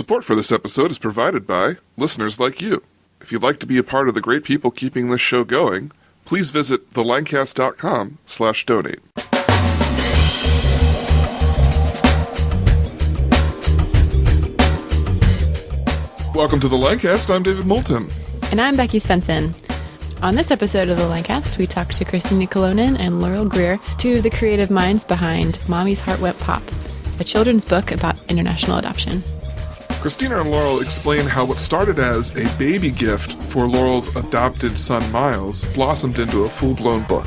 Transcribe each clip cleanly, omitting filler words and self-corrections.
Support for this episode is provided by listeners like you. If you'd like to be a part of the great people keeping this show going, please visit thelancast.com/donate. Welcome to the Lancast. I'm David Moulton. And I'm Becky Svensson. On this episode of the Lancast, we talked to Christina Kolonen and Laurel Greer, two of the creative minds behind Mommy's Heart Went Pop, a children's book about international adoption. Christina and Laurel explain how what started as a baby gift for Laurel's adopted son Miles blossomed into a full-blown book.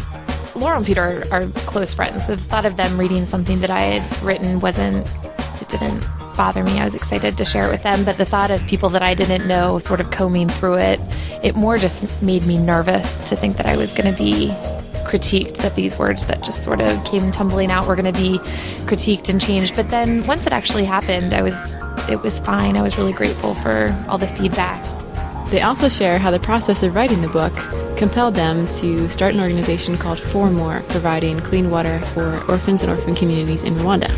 Laurel and Peter are close friends, so the thought of them reading something that I had written didn't bother me. I was excited to share it with them, but the thought of people that I didn't know sort of combing through it more just made me nervous to think that I was going to be critiqued, that these words that just sort of came tumbling out were going to be critiqued and changed. But then once it actually happened, it was fine. I was really grateful for all the feedback. They also share how the process of writing the book compelled them to start an organization called For More, providing clean water for orphans and orphan communities in Rwanda.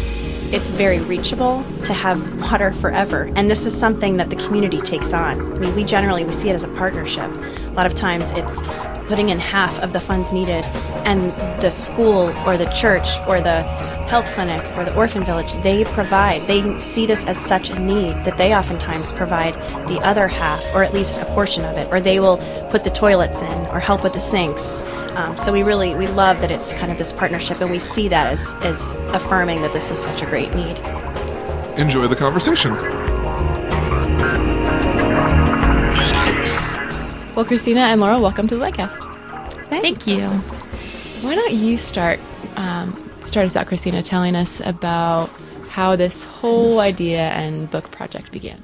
It's very reachable to have water forever, and this is something that the community takes on. I mean, we see it as a partnership. A lot of times it's putting in half of the funds needed, and the school or the church or the health clinic or the orphan village, they see this as such a need that they oftentimes provide the other half, or at least a portion of it, or they will put the toilets in or help with the sinks. So we love that it's kind of this partnership, and we see that as affirming that this is such a great need. Enjoy the conversation. Well, Christina and Laurel, welcome to the Lancast. Thank you. Why don't you start us out, Christina, telling us about how this whole idea and book project began.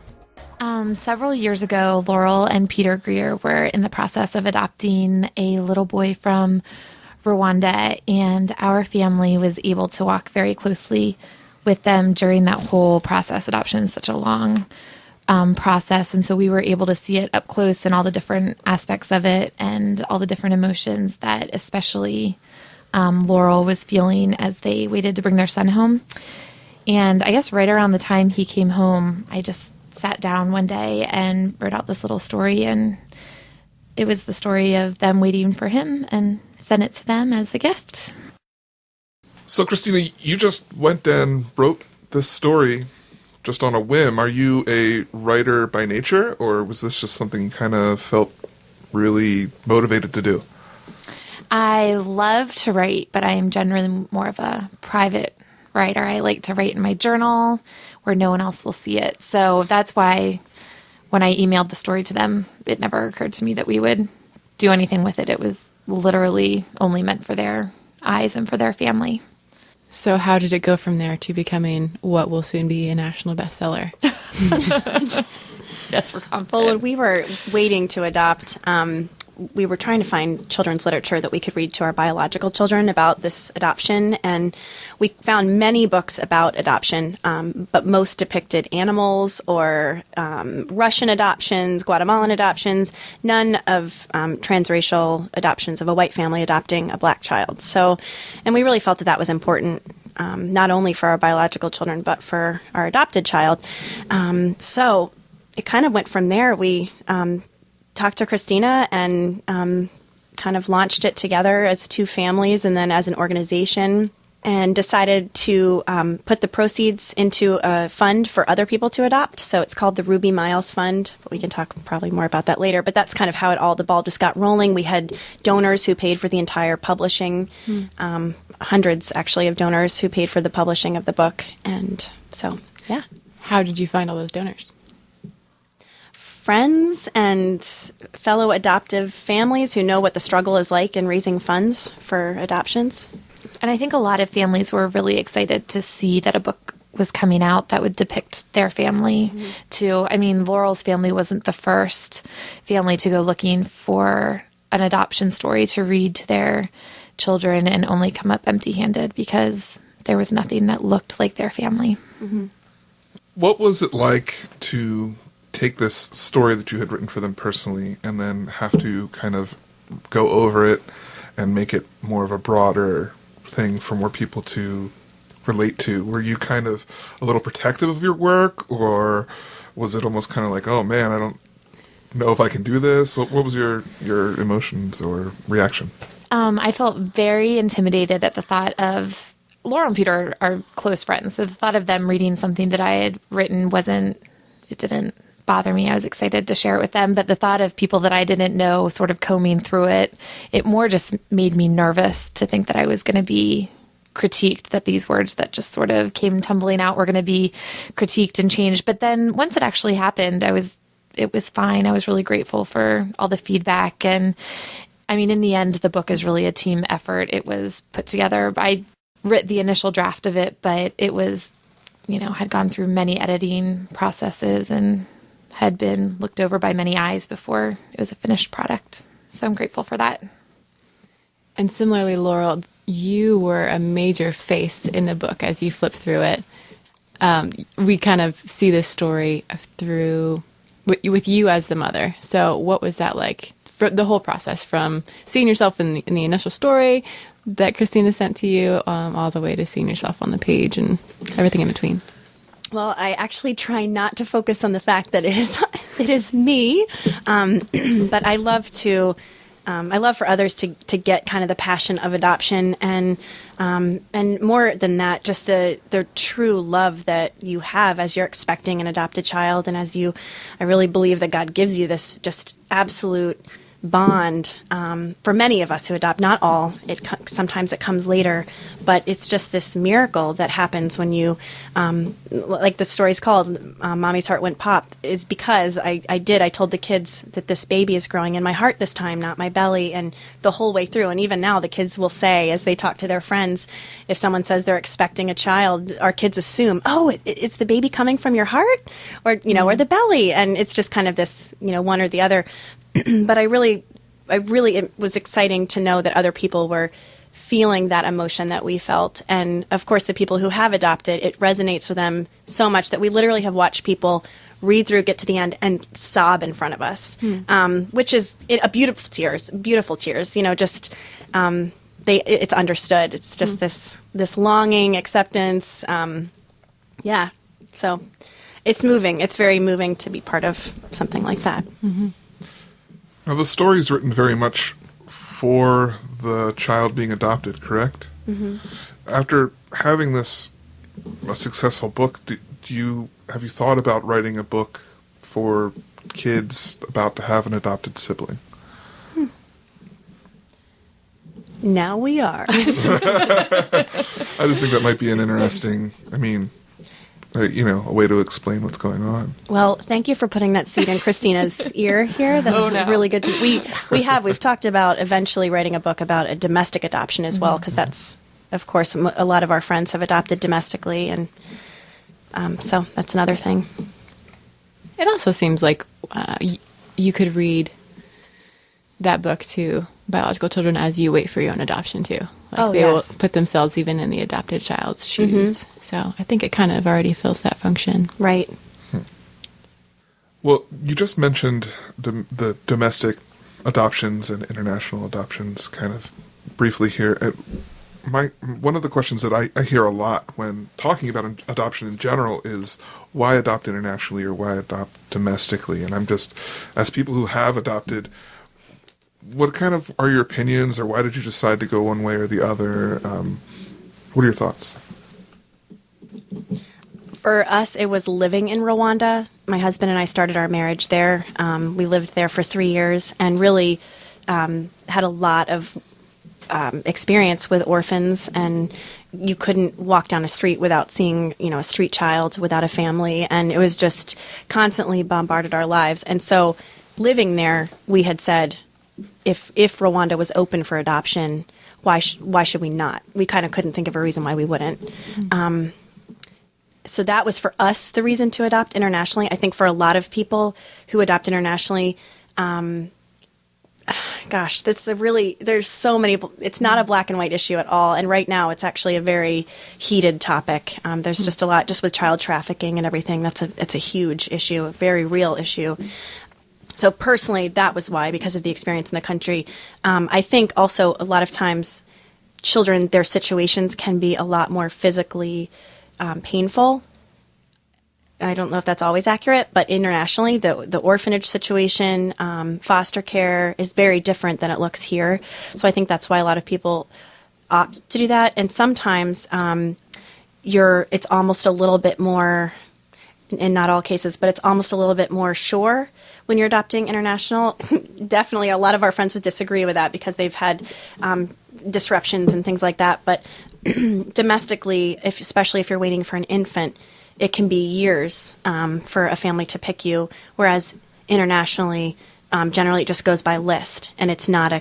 Several years ago, Laurel and Peter Greer were in the process of adopting a little boy from Rwanda, and our family was able to walk very closely with them during that whole process. Adoption is such a long process, and so we were able to see it up close and all the different aspects of it and all the different emotions that especially Laurel was feeling as they waited to bring their son home. And I guess right around the time he came home, I just sat down one day and wrote out this little story, and it was the story of them waiting for him, and sent it to them as a gift. So, Christina, you just went and wrote this story just on a whim. Are you a writer by nature, or was this just something you kind of felt really motivated to do? I love to write, but I am generally more of a private writer. I like to write in my journal where no one else will see it. So that's why when I emailed the story to them, it never occurred to me that we would do anything with it. It was literally only meant for their eyes and for their family. So how did it go from there to becoming what will soon be a national bestseller? Yes, we're confident. Well, when we were waiting to adopt, we were trying to find children's literature that we could read to our biological children about this adoption, and we found many books about adoption, but most depicted animals or Russian adoptions, Guatemalan adoptions, none of transracial adoptions of a white family adopting a black child. So, and we really felt that was important, not only for our biological children, but for our adopted child. So it kind of went from there. We talked to Christina and kind of launched it together as two families and then as an organization, and decided to put the proceeds into a fund for other people to adopt. So it's called the Ruby Miles Fund, but we can talk probably more about that later. But that's kind of how the ball just got rolling. We had donors who paid for the entire publishing, hundreds actually of donors who paid for the publishing of the book. And so, yeah. How did you find all those donors? Friends and fellow adoptive families who know what the struggle is like in raising funds for adoptions. And I think a lot of families were really excited to see that a book was coming out that would depict their family too. I mean, Laurel's family wasn't the first family to go looking for an adoption story to read to their children and only come up empty-handed because there was nothing that looked like their family. Mm-hmm. What was it like to take this story that you had written for them personally and then have to kind of go over it and make it more of a broader thing for more people to relate to? Were you kind of a little protective of your work, or was it almost kind of like, oh man, I don't know if I can do this? What was your emotions or reaction? I felt very intimidated at the thought of Laurel and Peter are close friends. So the thought of them reading something that I had written didn't bother me. I was excited to share it with them. But the thought of people that I didn't know sort of combing through it more just made me nervous to think that I was going to be critiqued, that these words that just sort of came tumbling out were going to be critiqued and changed. But then once it actually happened, it was fine. I was really grateful for all the feedback. And I mean, in the end, the book is really a team effort. It was put together. I wrote the initial draft of it, but it was, had gone through many editing processes and had been looked over by many eyes before it was a finished product. So I'm grateful for that. And similarly, Laurel, you were a major face in the book as you flip through it. We kind of see this story through with you as the mother. So what was that like for the whole process, from seeing yourself in the initial story that Christina sent to you, all the way to seeing yourself on the page and everything in between? Well, I actually try not to focus on the fact that it is me, but I love for others to get kind of the passion of adoption and more than that, just the true love that you have as you're expecting an adopted child, and I really believe that God gives you this just absolute bond for many of us who adopt. Not all. Sometimes it comes later, but it's just this miracle that happens when you, like the story's called, Mommy's Heart Went Pop, is because I told the kids that this baby is growing in my heart this time, not my belly, and the whole way through. And even now the kids will say, as they talk to their friends, if someone says they're expecting a child, our kids assume, oh, is the baby coming from your heart or, or the belly? And it's just kind of this, one or the other. But it was exciting to know that other people were feeling that emotion that we felt. And of course, the people who have adopted, it resonates with them so much that we literally have watched people read through, get to the end, and sob in front of us, which is a beautiful tears, it's understood. It's just this longing, acceptance. So it's moving. It's very moving to be part of something like that. Mm-hmm. Now, the story is written very much for the child being adopted, correct? Mm-hmm. After having a successful book, have you thought about writing a book for kids about to have an adopted sibling? Now we are. I just think that might be an interesting, a way to explain what's going on. Well, thank you for putting that seed in Christina's ear here. That's really good. We've talked about eventually writing a book about a domestic adoption as well, because that's, of course, a lot of our friends have adopted domestically, and so that's another thing. It also seems like you could read that book to biological children as you wait for your own adoption too. They will put themselves even in the adopted child's shoes. Mm-hmm. So I think it kind of already fills that function. Right. Well, you just mentioned the domestic adoptions and international adoptions kind of briefly here. One of the questions that I hear a lot when talking about adoption in general is why adopt internationally or why adopt domestically? And I'm just, as people who have adopted, what kind of are your opinions, or why did you decide to go one way or the other? What are your thoughts? For us, it was living in Rwanda. My husband and I started our marriage there. We lived there for 3 years and really had a lot of experience with orphans, and you couldn't walk down a street without seeing, a street child without a family, and it was just constantly bombarded our lives. And so living there, we had said, if Rwanda was open for adoption, why should we not? We kind of couldn't think of a reason why we wouldn't. Mm-hmm. So that was for us the reason to adopt internationally. I think for a lot of people who adopt internationally, there's so many, it's not a black and white issue at all. And right now it's actually a very heated topic. There's just a lot, just with child trafficking and everything, it's a huge issue, a very real issue. So personally, that was why, because of the experience in the country. I think also a lot of times children, their situations can be a lot more physically painful I don't know if that's always accurate, but internationally, the orphanage situation, foster care is very different than it looks here. So I think that's why a lot of people opt to do that. And sometimes it's almost a little bit more, in not all cases, but it's almost a little bit more sure when you're adopting international. Definitely a lot of our friends would disagree with that because they've had disruptions and things like that. But domestically, especially if you're waiting for an infant, it can be years for a family to pick you, whereas internationally, generally it just goes by list, and it's not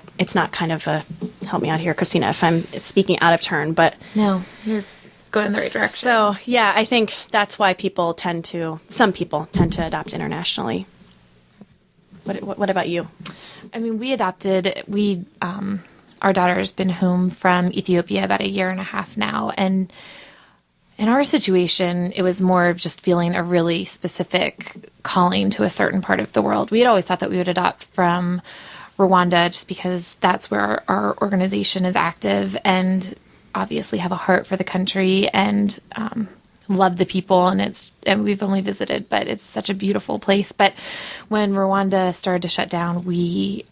kind of a, help me out here, Christina, if I'm speaking out of turn, but No, you're going in the right direction. so yeah, I think that's why some people tend to adopt internationally. What about you? I mean, our daughter's been home from Ethiopia about 1.5 years now, and in our situation, it was more of just feeling a really specific calling to a certain part of the world. We had always thought that we would adopt from Rwanda just because that's where our organization is active, and obviously have a heart for the country and love the people. And we've only visited, but it's such a beautiful place. But when Rwanda started to shut down, we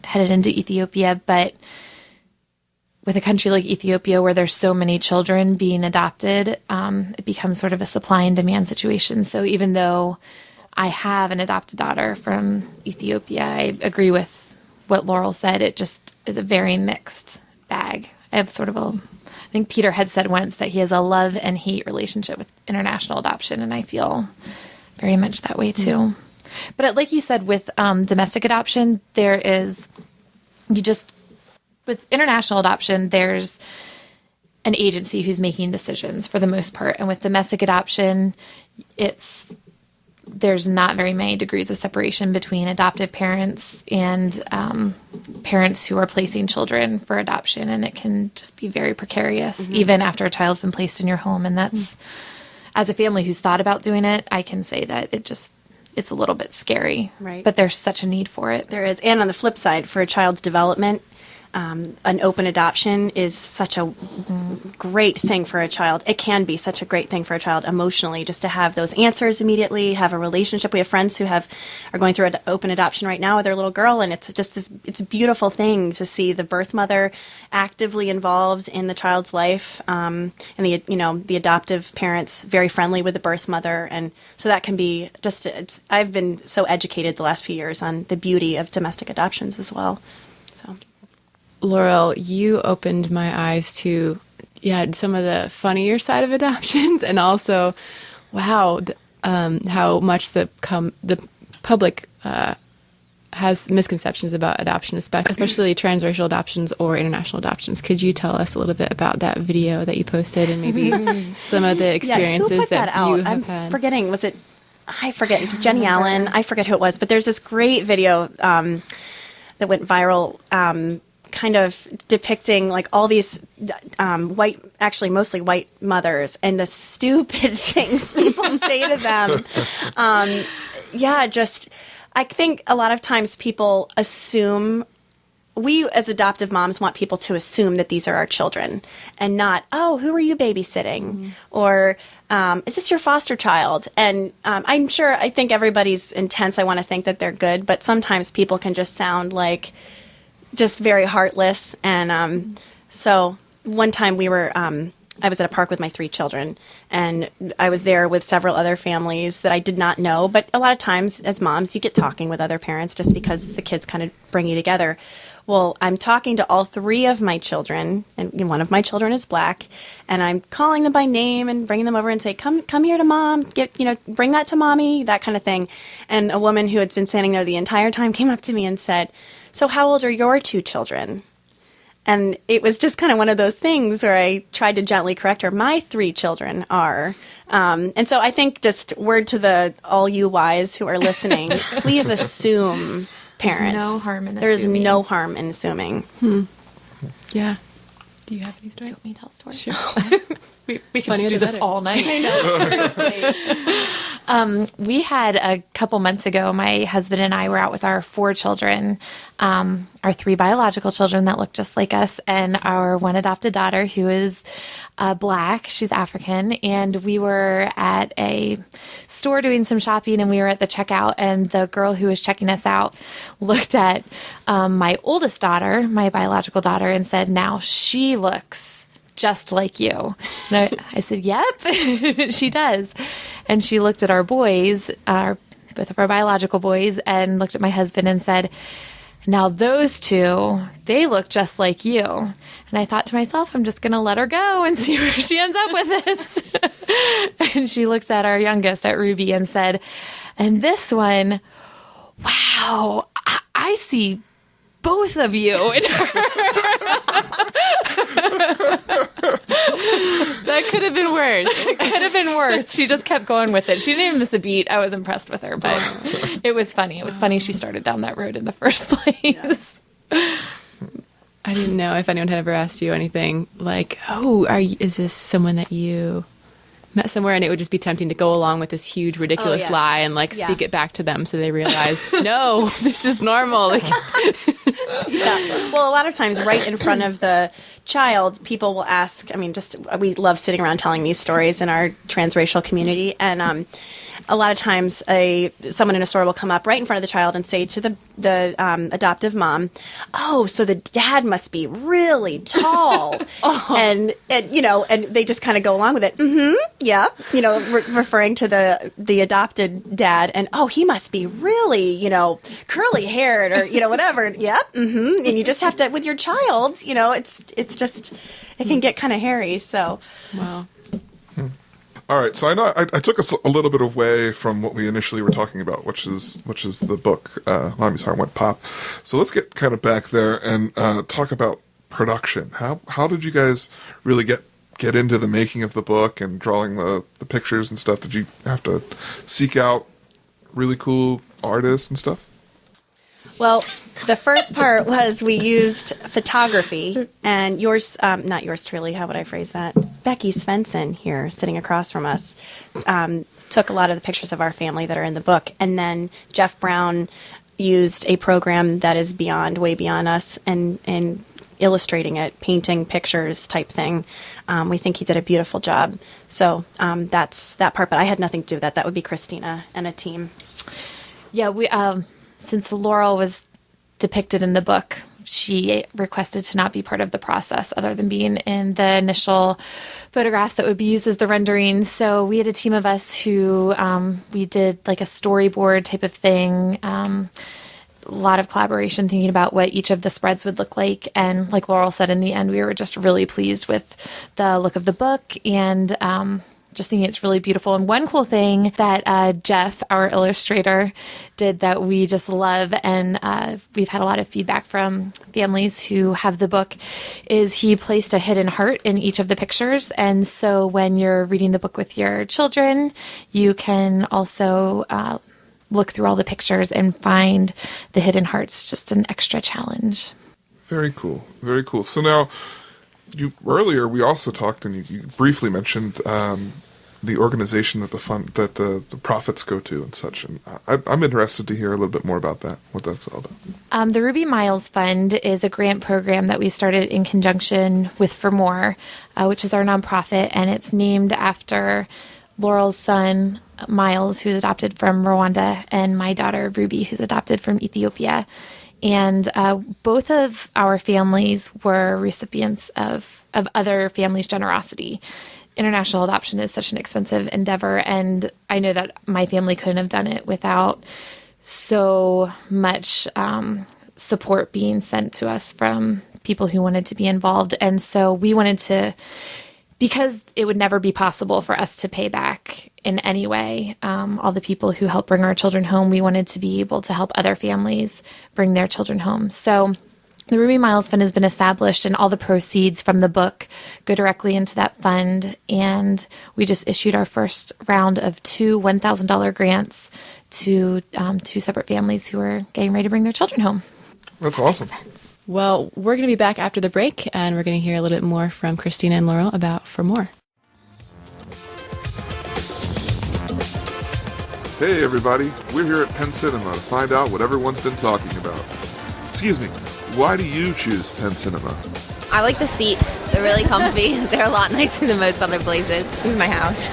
headed into Ethiopia. But with a country like Ethiopia, where there's so many children being adopted, it becomes sort of a supply and demand situation. So even though I have an adopted daughter from Ethiopia, I agree with what Laurel said. It just is a very mixed bag. I have sort of I think Peter had said once that he has a love and hate relationship with international adoption, and I feel very much that way too. But like you said, with domestic adoption, with international adoption, there's an agency who's making decisions for the most part. And with domestic adoption, there's not very many degrees of separation between adoptive parents and parents who are placing children for adoption. And it can just be very precarious, even after a child's been placed in your home. And that's, as a family who's thought about doing it, I can say that it's a little bit scary. Right. But there's such a need for it. There is. And on the flip side, for a child's development, an open adoption is such a great thing for a child. It can be such a great thing for a child emotionally, just to have those answers immediately, have a relationship. We have friends who are going through an open adoption right now with their little girl, and it's just it's a beautiful thing to see the birth mother actively involved in the child's life, and the adoptive parents very friendly with the birth mother, and so that can be just. I've been so educated the last few years on the beauty of domestic adoptions as well. So. Laurel, you opened my eyes to, some of the funnier side of adoptions, and also, wow, how much the public has misconceptions about adoption, especially transracial adoptions or international adoptions. Could you tell us a little bit about that video that you posted and maybe some of the experiences who put that out? you have I'm had? Forgetting, I forget, it was Jenny Allen. I forget who it was, but there's this great video that went viral, kind of depicting like all these mostly white mothers and the stupid things people say to them. I think a lot of times people assume, we as adoptive moms want people to assume that these are our children and not, oh, who are you babysitting? Or is this your foster child? And I think everybody's intense. I want to think that they're good, but sometimes people can just sound like just very heartless. And so one time I was at a park with my 3 children, and I was there with several other families that I did not know. But a lot of times as moms, you get talking with other parents just because the kids kind of bring you together. Well, I'm talking to all 3 of my children, and one of my children is black, and I'm calling them by name and bringing them over and say, come here to mom, bring that to mommy, that kind of thing. And a woman who had been standing there the entire time came up to me and said, so how old are your 2 children? And it was just kind of one of those things where I tried to gently correct her. My 3 children are. And so I think just word to all you wives who are listening, please assume parents. There's no harm in assuming. There's no harm in assuming. Yeah. Do you have any Do story? you want me to tell a story? Sure. we can Funnier just do the this better. all night. We had a couple months ago, my husband and I were out with our 4 children, our 3 biological children that look just like us, and our 1 adopted daughter who is Black. She's African. And we were at a store doing some shopping, and we were at the checkout, and the girl who was checking us out looked at my oldest daughter, my biological daughter, and said, "Now she looks just like you." And I said, "Yep, she does." And she looked at our boys, both of our biological boys, and looked at my husband and said, "Now those 2, they look just like you." And I thought to myself, I'm just going to let her go and see where she ends up with this. And she looked at our youngest, at Ruby, and said, "And this one, wow, I see both of you in her." That could have been worse. It could have been worse. She just kept going with it. She didn't even miss a beat. I was impressed with her, but it was funny. It was funny she started down that road in the first place. I didn't know if anyone had ever asked you anything like, "Oh, is this someone that you met somewhere?" And it would just be tempting to go along with this huge, ridiculous yes. lie and speak it back to them so they realize, no, this is normal. Yeah. Well, a lot of times right in front of the child, people will ask, we love sitting around telling these stories in our transracial community. And a lot of times someone in a store will come up right in front of the child and say to the adoptive mom, "Oh, so the dad must be really tall." And they just kind of go along with it. "Mm-hmm, yeah." Referring to the adopted dad, and, "Oh, he must be really, curly haired," or, whatever. "Yep. Mm-hmm." And you just have to, with your child, it's just, it can get kind of hairy. So, Wow. All right, so I know I took us a little bit away from what we initially were talking about, which is the book, Mommy's Heart Went Pop. So let's get kind of back there and talk about production. How did you guys really get into the making of the book and drawing the pictures and stuff? Did you have to seek out really cool artists and stuff? well, the first part was we used photography, and yours, not yours truly, how would I phrase that? Becky Svensson here, sitting across from us, took a lot of the pictures of our family that are in the book, and then Jeff Brown used a program that is way beyond us, and illustrating it, painting pictures type thing. We think he did a beautiful job. So that's that part, but I had nothing to do with that. That would be Christina and a team. Yeah, we since Laurel was depicted in the book, she requested to not be part of the process other than being in the initial photographs that would be used as the renderings. So we had a team of us who we did like a storyboard type of thing, a lot of collaboration thinking about what each of the spreads would look like. And like Laurel said, in the end, we were just really pleased with the look of the book and just thinking it's really beautiful. And one cool thing that Jeff, our illustrator, did that we just love, and we've had a lot of feedback from families who have the book, is he placed a hidden heart in each of the pictures. And so when you're reading the book with your children, you can also look through all the pictures and find the hidden hearts. Just an extra challenge. Very cool. Very cool. So now, earlier we also talked, and you briefly mentioned the organization that the profits go to and such. And I'm interested to hear a little bit more about that, what that's all about. The Ruby Miles Fund is a grant program that we started in conjunction with For More, which is our nonprofit, and it's named after Laurel's son, Miles, who's adopted from Rwanda, and my daughter, Ruby, who's adopted from Ethiopia. And both of our families were recipients of other families' generosity. International adoption is such an expensive endeavor, and I know that my family couldn't have done it without so much support being sent to us from people who wanted to be involved. And so we wanted to, because it would never be possible for us to pay back in any way all the people who helped bring our children home, we wanted to be able to help other families bring their children home. So the Ruby Miles Fund has been established, and all the proceeds from the book go directly into that fund. And we just issued our first round of 2 $1,000 grants to 2 separate families who are getting ready to bring their children home. That's awesome. Well, we're going to be back after the break, and we're going to hear a little bit more from Christina and Laurel about For More. Hey everybody, we're here at Penn Cinema to find out what everyone's been talking about. Excuse me, why do you choose Penn Cinema? I like the seats. They're really comfy. They're a lot nicer than most other places. This is my house.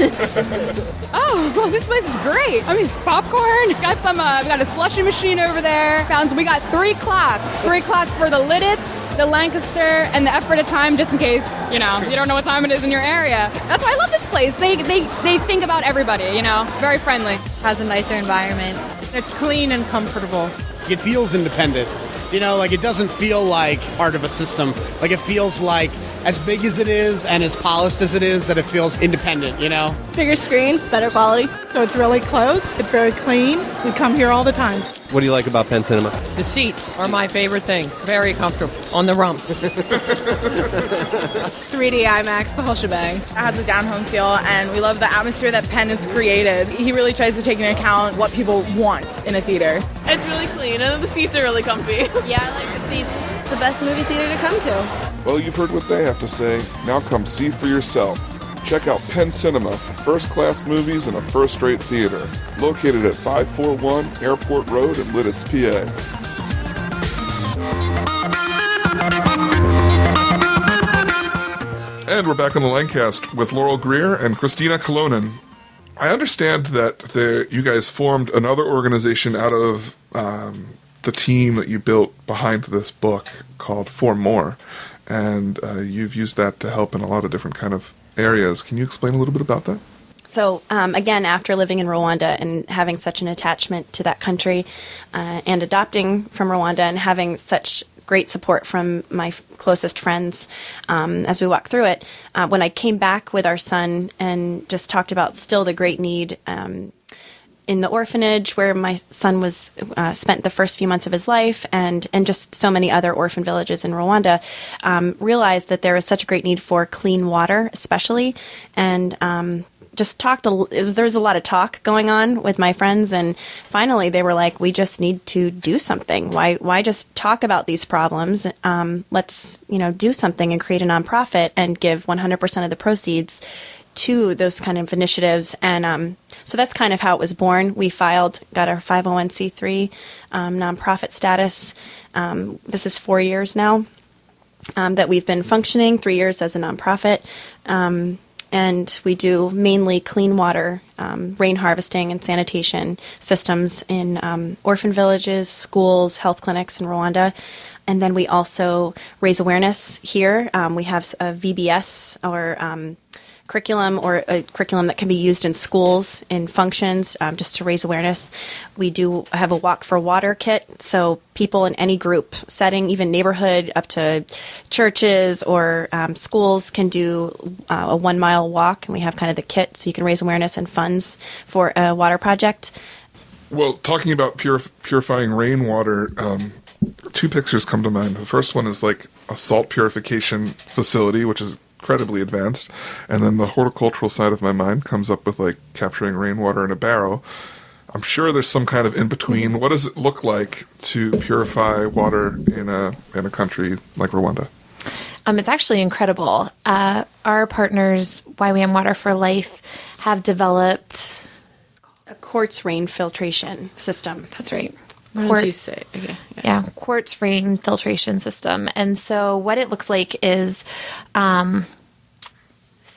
Oh, this place is great. I mean, it's popcorn. Got some, we got a slushy machine over there. We got 3 clocks. 3 clocks for the Lidditz, the Lancaster, and the F at a time, just in case, you don't know what time it is in your area. That's why I love this place. They think about everybody, very friendly. Has a nicer environment. It's clean and comfortable. It feels independent. It doesn't feel like part of a system. Like, it feels like as big as it is and as polished as it is, that it feels independent, Bigger screen, better quality. So it's really close. It's very clean. We come here all the time. What do you like about Penn Cinema? The seats are my favorite thing. Very comfortable. On the rump. 3D IMAX, the whole shebang. It has a down-home feel, and we love the atmosphere that Penn has created. He really tries to take into account what people want in a theater. It's really clean, and the seats are really comfy. Yeah, I like the seats. It's the best movie theater to come to. Well, you've heard what they have to say. Now come see for yourself. Check out Penn Cinema for first-class movies in a first-rate theater. Located at 541 Airport Road in Lidditz, PA. And we're back on the Lancast with Laurel Greer and Christina Kolonen. I understand that you guys formed another organization out of the team that you built behind this book called For More. And you've used that to help in a lot of different kind of areas. Can you explain a little bit about that? So, again, after living in Rwanda and having such an attachment to that country and adopting from Rwanda and having such great support from my closest friends as we walked through it, when I came back with our son and just talked about still the great need in the orphanage where my son was spent the first few months of his life, and just so many other orphan villages in Rwanda, realized that there was such a great need for clean water, especially, and just there was a lot of talk going on with my friends, and finally they were like, we just need to do something. Why just talk about these problems? Let's do something and create a nonprofit and give 100% of the proceeds to those kind of initiatives. And so that's kind of how it was born. We got our 501c3 nonprofit status. This is 4 years now that we've been functioning, 3 years as a nonprofit. And we do mainly clean water, rain harvesting and sanitation systems in orphan villages, schools, health clinics in Rwanda. And then we also raise awareness here. We have a VBS or curriculum, or a curriculum that can be used in schools in functions just to raise awareness. We do have a Walk for Water kit, so people in any group setting, even neighborhood up to churches or schools, can do a 1 mile walk, and we have kind of the kit so you can raise awareness and funds for a water project. Well, talking about purifying rainwater, 2 pictures come to mind. The first one is like a salt purification facility, which is incredibly advanced, and then the horticultural side of my mind comes up with like capturing rainwater in a barrel. I'm sure there's some kind of in between. What does it look like to purify water in a country like Rwanda? It's actually incredible. Our partners, YWAM Water for Life, have developed A quartz rain filtration system. That's right. What did you say? Okay. Yeah, quartz rain filtration system. And so what it looks like is, so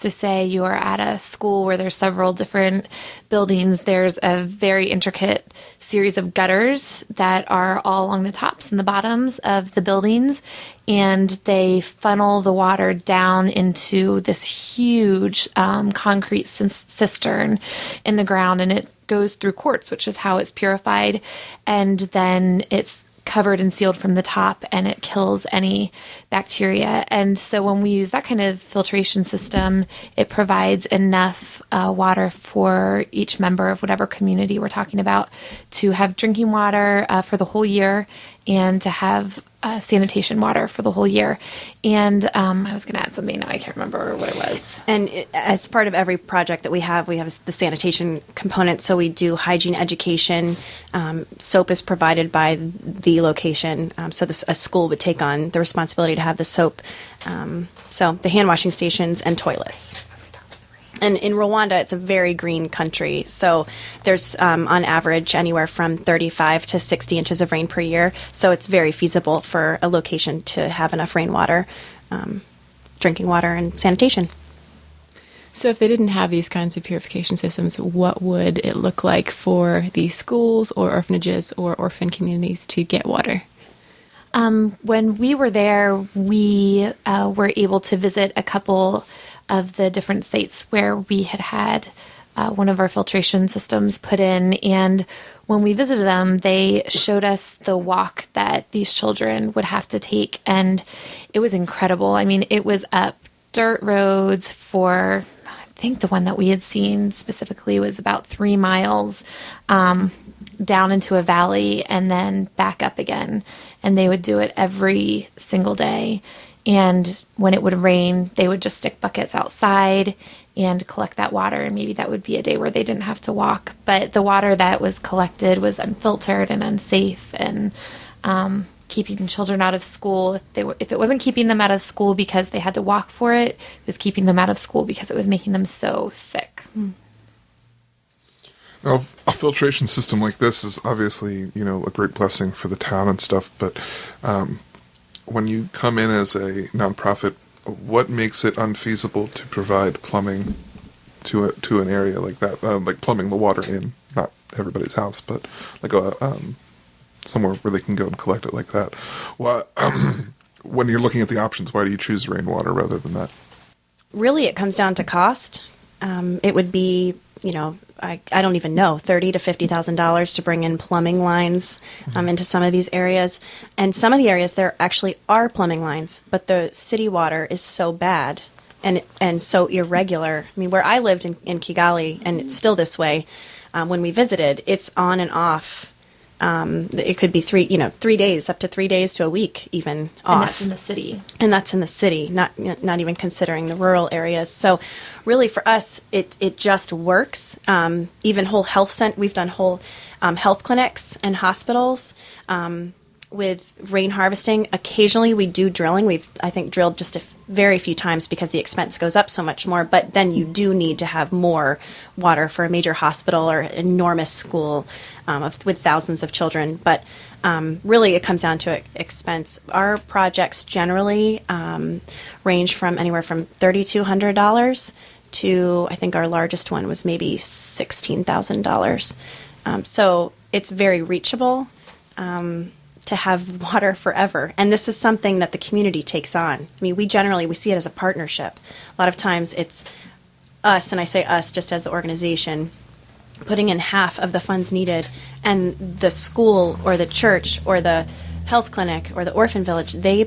say you are at a school where there's several different buildings. There's a very intricate series of gutters that are all along the tops and the bottoms of the buildings, and they funnel the water down into this huge concrete cistern in the ground, and it goes through quartz, which is how it's purified, and then it's covered and sealed from the top, and it kills any bacteria. And so when we use that kind of filtration system, it provides enough water for each member of whatever community we're talking about to have drinking water for the whole year, and to have sanitation water for the whole year. And I was going to add something. Now I can't remember what it was. And as part of every project that we have the sanitation component. So we do hygiene education. Soap is provided by the location. So a school would take on the responsibility to have the soap. So the hand washing stations and toilets. And in Rwanda, it's a very green country. So there's, on average, anywhere from 35 to 60 inches of rain per year. So it's very feasible for a location to have enough rainwater, drinking water, and sanitation. So if they didn't have these kinds of purification systems, what would it look like for these schools or orphanages or orphan communities to get water? When we were there, we were able to visit a couple of the different sites where we had one of our filtration systems put in. And when we visited them, they showed us the walk that these children would have to take. And it was incredible. I mean, it was up dirt roads for, I think the one that we had seen specifically was about 3 miles down into a valley and then back up again. And they would do it every single day. And when it would rain, they would just stick buckets outside and collect that water. And maybe that would be a day where they didn't have to walk. But the water that was collected was unfiltered and unsafe, and keeping children out of school. If it wasn't keeping them out of school because they had to walk for it, it was keeping them out of school because it was making them so sick. Now, a filtration system like this is obviously, a great blessing for the town and stuff, but when you come in as a nonprofit, what makes it unfeasible to provide plumbing to an area like that? Like plumbing the water in, not everybody's house, but like somewhere where they can go and collect it like that. Well, when you're looking at the options, why do you choose rainwater rather than that? Really, it comes down to cost. It would be, I don't even know, $30,000 to $50,000 to bring in plumbing lines into some of these areas. And some of the areas there actually are plumbing lines, but the city water is so bad and so irregular. I mean, where I lived in Kigali, and it's still this way, when we visited, it's on and off. It could be 3 days, up to 3 days to a week, even off. And that's in the city. And that's in the city, not even considering the rural areas. So, really, for us, it just works. Even whole health we've done whole health clinics and hospitals with rain harvesting. Occasionally, we do drilling. We've, I think, drilled just very few times because the expense goes up so much more. But then you do need to have more water for a major hospital or an enormous school with thousands of children. But really, it comes down to expense. Our projects generally range from anywhere from $3,200 to, I think our largest one was maybe $16,000. So it's very reachable to have water forever. And this is something that the community takes on. I mean, we see it as a partnership. A lot of times it's us, and I say us just as the organization, putting in half of the funds needed, and the school or the church or the health clinic or the orphan village, they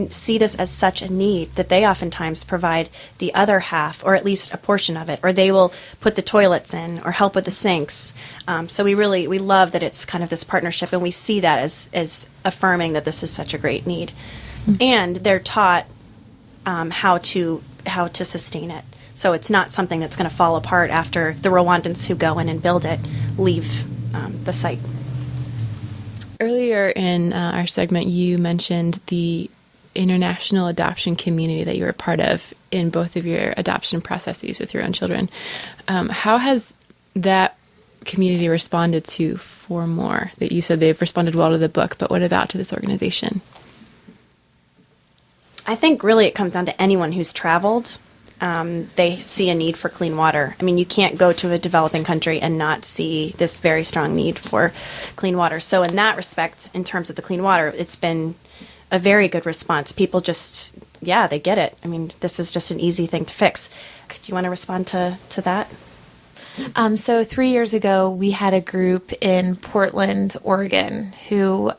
see this as such a need that they oftentimes provide the other half, or at least a portion of it, or they will put the toilets in or help with the sinks. So we love that it's kind of this partnership, and we see that as affirming that this is such a great need. Mm-hmm. And they're taught how to sustain it. So it's not something that's going to fall apart after the Rwandans who go in and build it leave the site. Earlier in our segment, you mentioned the international adoption community that you were part of in both of your adoption processes with your own children. How has that community responded to For More? That you said they've responded well to the book, but what about to this organization? I think really it comes down to anyone who's traveled. They see a need for clean water. I mean, you can't go to a developing country and not see this very strong need for clean water. So in that respect, in terms of the clean water, it's been a very good response. People just, they get it. I mean, this is just an easy thing to fix. Do you want to respond to that? So 3 years ago, we had a group in Portland, Oregon, who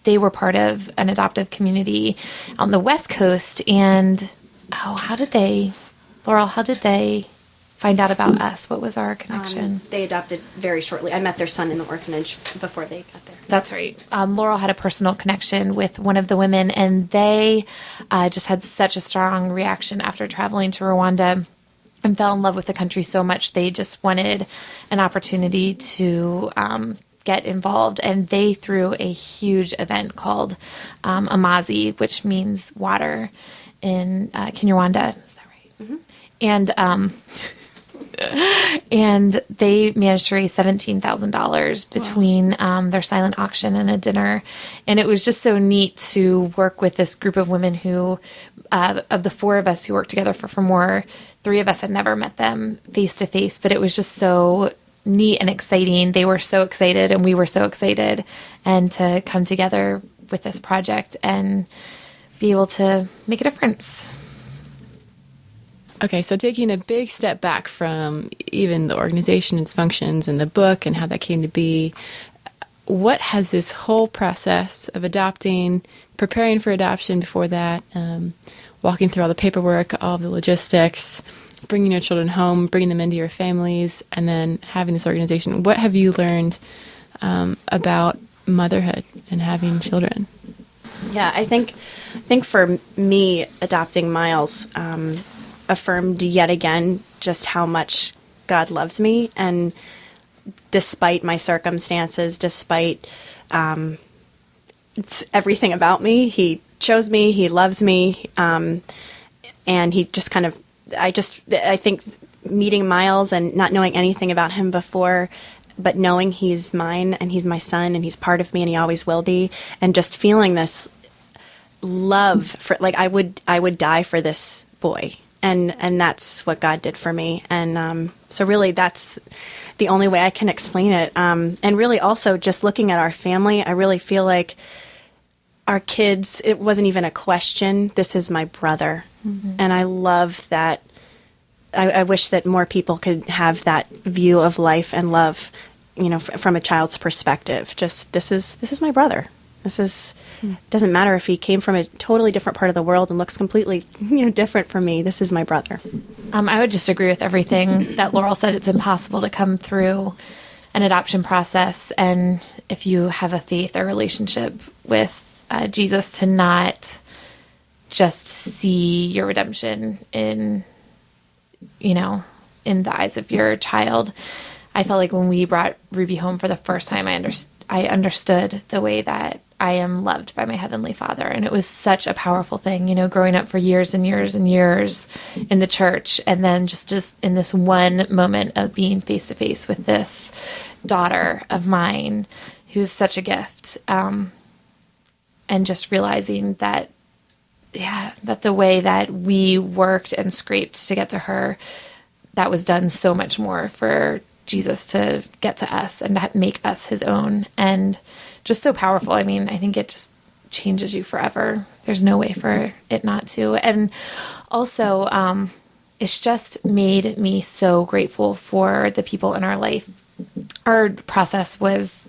they were part of an adoptive community on the West Coast, and how did they find out about us? What was our connection? They adopted very shortly. I met their son in the orphanage before they got there. That's right. Laurel had a personal connection with one of the women, and they just had such a strong reaction after traveling to Rwanda and fell in love with the country so much. They just wanted an opportunity to get involved, and they threw a huge event called Amazi, which means water in Kinyarwanda. Is that right? Mm-hmm. And they managed to raise $17,000 between their silent auction and a dinner. And it was just so neat to work with this group of women who, of the four of us who worked together for more, three of us had never met them face to face, but it was just so neat and exciting. They were so excited and we were so excited, and to come together with this project and be able to make a difference. Okay, so taking a big step back from even the organization, its functions, and the book and how that came to be, what has this whole process of adopting, preparing for adoption before that, walking through all the paperwork, all of the logistics, bringing your children home, bringing them into your families, and then having this organization, what have you learned about motherhood and having children? Yeah, I think for me, adopting Miles affirmed yet again just how much God loves me, and despite my circumstances, despite everything about me, He chose me, He loves me, and He just kind of, I think meeting Miles and not knowing anything about him before, but knowing he's mine and he's my son and he's part of me and he always will be, and just feeling this love for, like, I would die for this boy. And that's what God did for me. And so really that's the only way I can explain it. And really also just looking at our family, I really feel like our kids, it wasn't even a question. This is my brother. Mm-hmm. And I love that. I wish that more people could have that view of life and love, from a child's perspective. Just, this is my brother. Doesn't matter if he came from a totally different part of the world and looks completely, different from me. This is my brother. I would just agree with everything that Laurel said. It's impossible to come through an adoption process, and if you have a faith or relationship with Jesus, to not just see your redemption in the eyes of your child. I felt like when we brought Ruby home for the first time, I understood the way that I am loved by my Heavenly Father. And it was such a powerful thing, growing up for years and years and years in the church. And then just in this one moment of being face to face with this daughter of mine, who's such a gift. And just realizing that the way that we worked and scraped to get to her, that was done so much more for Jesus to get to us and to make us his own, and just so powerful. I mean, I think it just changes you forever. There's no way for it not to. And also, it's just made me so grateful for the people in our life. Our process was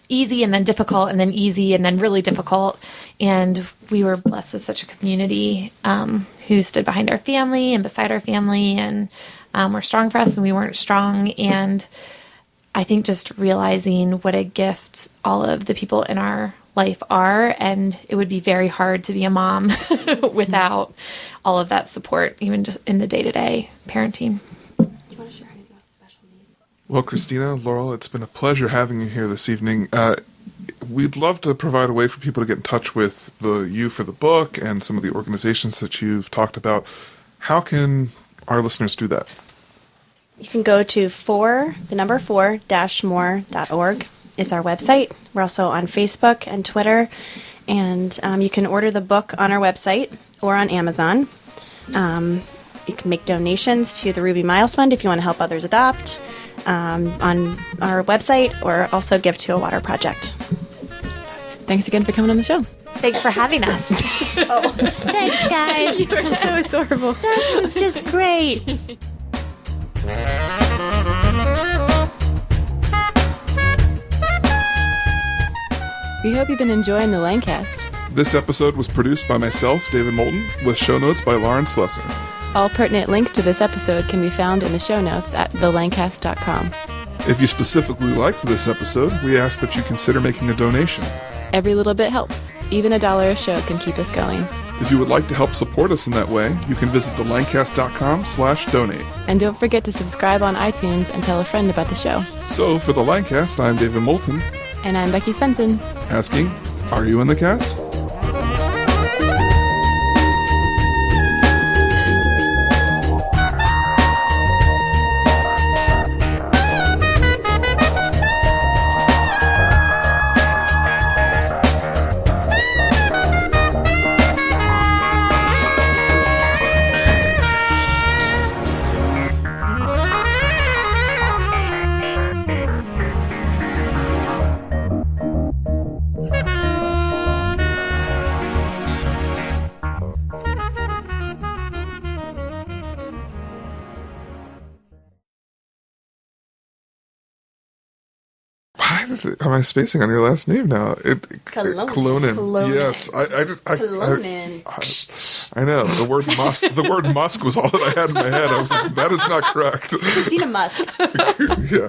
easy and then difficult and then easy and then really difficult. And we were blessed with such a community who stood behind our family and beside our family, and were strong for us and we weren't strong. And I think just realizing what a gift all of the people in our life are, and it would be very hard to be a mom without all of that support, even just in the day-to-day parenting. Well, Christina, Laurel, it's been a pleasure having you here this evening. We'd love to provide a way for people to get in touch with you for the book and some of the organizations that you've talked about. How can our listeners do that? You can go to 4-more.org is our website. We're also on Facebook and Twitter, and you can order the book on our website or on Amazon. You can make donations to the Ruby Miles Fund if you want to help others adopt on our website, or also give to a water project. Thanks again for coming on the show. Thanks for having us. Thanks, guys. You are so adorable. That was just great. We hope you've been enjoying the Lancast. This episode was produced by myself, David Moulton, with show notes by Lauren Slesser. All pertinent links to this episode can be found in the show notes at thelancast.com. If you specifically liked this episode, we ask that you consider making a donation. Every little bit helps. Even $1 a show can keep us going. If you would like to help support us in that way, you can visit thelancast.com/donate. And don't forget to subscribe on iTunes and tell a friend about the show. So, for the Lancast, I'm David Moulton, And I'm Becky Svensson. asking, are you in the cast? Am I spacing on your last name now? Kolonen. Yes, I know the word Musk. The word Musk was all that I had in my head. I was like, that is not correct. Christina Musk. Yeah.